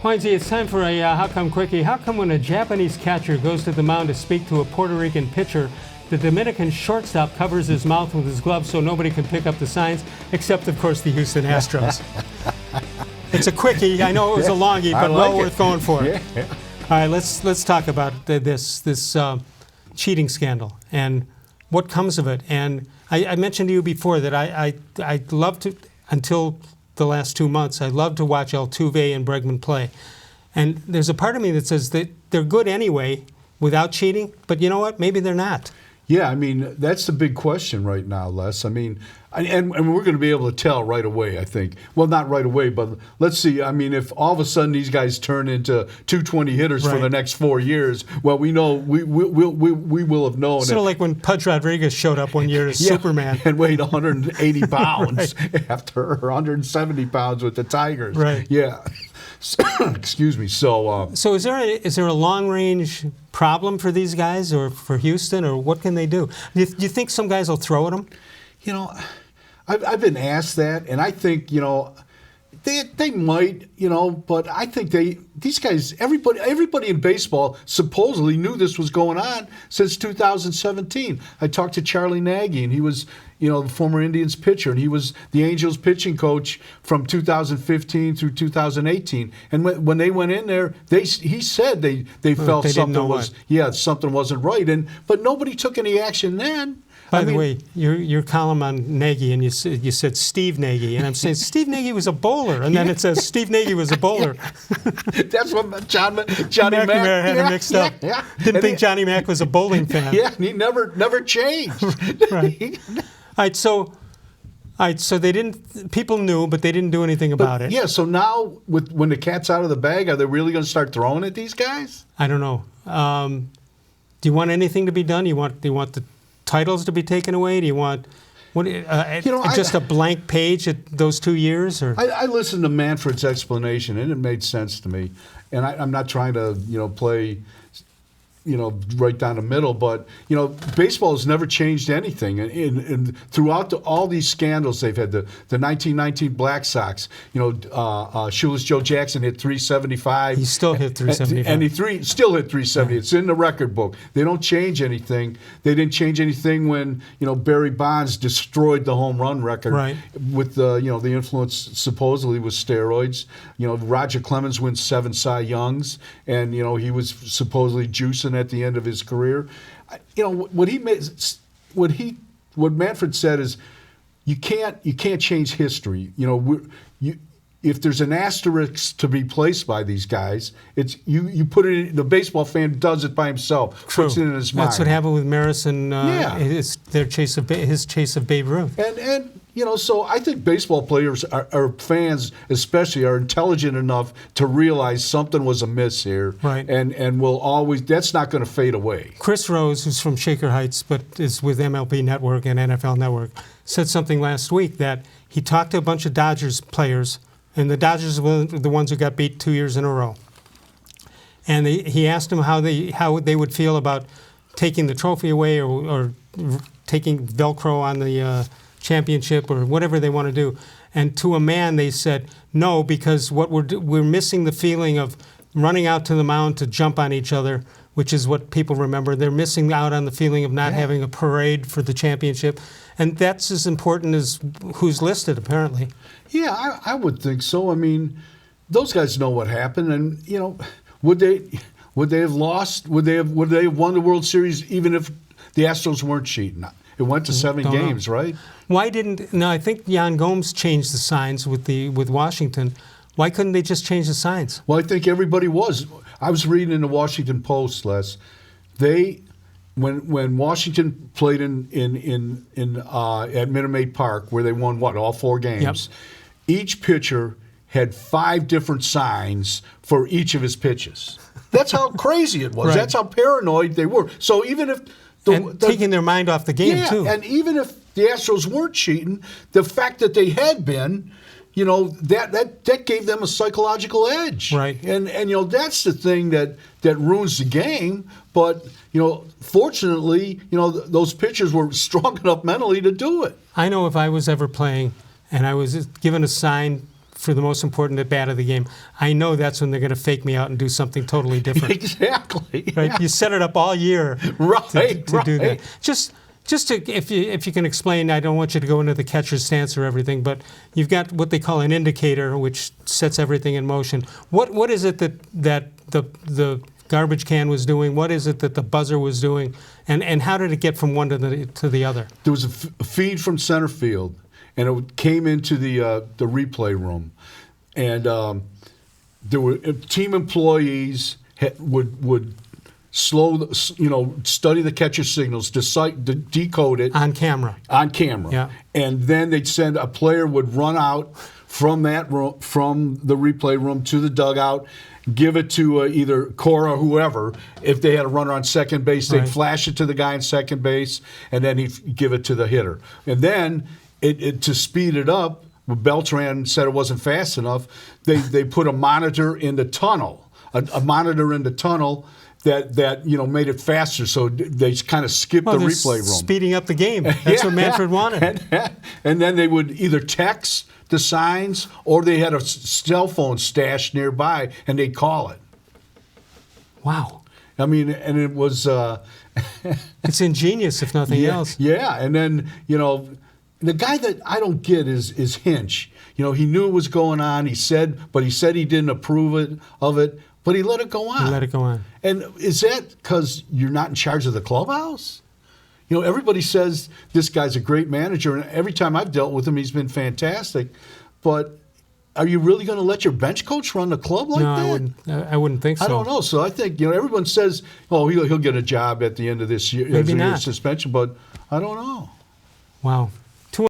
Hoynes, it's time for a How Come Quickie. How come when a Japanese catcher goes to the mound to speak to a Puerto Rican pitcher, the Dominican shortstop covers his mouth with his glove so nobody can pick up the signs, except, of course, the Houston Astros? It's a quickie. I know it was a longie, but well worth going for. Yeah. All right, let's talk about this cheating scandal and what comes of it. And I mentioned to you before that I love to, until the last 2 months, I love to watch Altuve and Bregman play. And there's a part of me that says that they're good anyway without cheating, but you know what? Maybe they're not. Yeah, I mean, that's the big question right now, Les. I mean, and we're going to be able to tell right away, I think. Well, not right away, but let's see. I mean, if all of a sudden these guys turn into 220 hitters for the next 4 years, well, we know we will have known. Sort of like when Pudge Rodriguez showed up one year as Superman. And weighed 180 pounds after 170 pounds with the Tigers. Right. Yeah. Excuse me. So is there a long range problem for these guys, or for Houston, or what can they do? Do you think some guys will throw at them? You know, I've been asked that, and I think, you know, they might, you know, but I think these guys, everybody in baseball supposedly knew this was going on since 2017. I talked to Charles-Nagy, and he was, you know, the former Indians pitcher, and he was the Angels pitching coach from 2015 through 2018. And when they went in there, he said they felt something wasn't right, but nobody took any action then. By the way, your column on Nagy, and you said Steve Nagy, and I'm saying Steve Nagy was a bowler, and then it says Steve Nagy was a bowler. That's what Johnny Mac had it mixed up. Yeah. Didn't think Johnny Mac was a bowling fan. Yeah, and he never changed. Right. All right, so they didn't. People knew, but they didn't do anything about it. Yeah. So now, when the cat's out of the bag, are they really going to start throwing at these guys? I don't know. Do you want anything to be done? Do you want the titles to be taken away? Do you want just a blank page at those 2 years? Or I listened to Manfred's explanation, and it made sense to me. And I'm not trying to play right down the middle, but baseball has never changed anything. And throughout all these scandals they've had, the 1919 Black Sox, Shoeless Joe Jackson hit 375. He still hit 375. And he still hit 370. Yeah. It's in the record book. They don't change anything. They didn't change anything when Barry Bonds destroyed the home run record with the influence supposedly with steroids. Roger-Clemens wins 7 Cy Youngs, and he was supposedly juicing at the end of his career. What Manfred said is, you can't change history. If there's an asterisk to be placed by these guys, it's you put it in. The baseball fan does it by himself. True. Puts it in his mind. That's what happened with Maris and his chase of Babe Ruth. And so I think baseball players or fans especially are intelligent enough to realize something was amiss here. Right. And will always, that's not going to fade away. Chris Rose, who's from Shaker Heights but is with MLB Network and NFL Network, said something last week that he talked to a bunch of Dodgers players, and the Dodgers were the ones who got beat 2 years in a row. And he asked them how they would feel about taking the trophy away or taking Velcro on the championship or whatever they want to do. And to a man, they said, no, because what we're missing the feeling of running out to the mound to jump on each other, which is what people remember. They're missing out on the feeling of not having a parade for the championship. And that's as important as who's listed, apparently. Yeah, I would think so. I mean, those guys know what happened, and would they have lost? Would they have won the World Series even if the Astros weren't cheating? It went to 7 games, right? Why didn't? No, I think Yan Gomes changed the signs with Washington. Why couldn't they just change the signs? Well, I think everybody was. I was reading in the Washington Post, Les. When Washington played in at Minute Maid Park, where they won all 4 games, each pitcher had 5 different signs for each of his pitches. That's how crazy it was. Right. That's how paranoid they were. So even if taking their mind off the game too. And even if the Astros weren't cheating, the fact that they had been, that gave them a psychological edge. Right. And that's the thing that ruins the game. But fortunately, those pitchers were strong enough mentally to do it. I know if I was ever playing and I was given a sign for the most important at bat of the game, I know that's when they're going to fake me out and do something totally different. Exactly. Right? Yeah. You set it up all year Right, to do that. right. Just to, if you can explain, I don't want you to go into the catcher's stance or everything, but you've got what they call an indicator, which sets everything in motion. What is it that the garbage can was doing? What is it that the buzzer was doing? And how did it get from one to the other? There was a feed from center field, and it came into the replay room, and there were team employees would study the catcher signals, decode it On camera. Yeah. And then they'd send a player would run out from that room, from the replay room to the dugout, give it to either Cora or whoever. If they had a runner on second base, they'd Right. flash it to the guy on second base, and then he'd give it to the hitter. And then to speed it up, Beltran said it wasn't fast enough. They put a monitor in the tunnel, a monitor in the tunnel that made it faster. So they kind of skipped the replay room, speeding up the game. That's what Manfred wanted. And then they would either text the signs, or they had a cell phone stashed nearby, and they'd call it. Wow. I mean, and it was... It's ingenious, if nothing else. Yeah, and then, the guy that I don't get is Hinch. He knew what was going on. He said he didn't approve of it, but he let it go on. He let it go on. And is that because you're not in charge of the clubhouse? Everybody says this guy's a great manager, and every time I've dealt with him, he's been fantastic. But are you really going to let your bench coach run the club like that? No, I wouldn't think so. I don't know. So I think everyone says, "Oh, he'll get a job at the end of this year, Maybe not. suspension," but I don't know. Wow.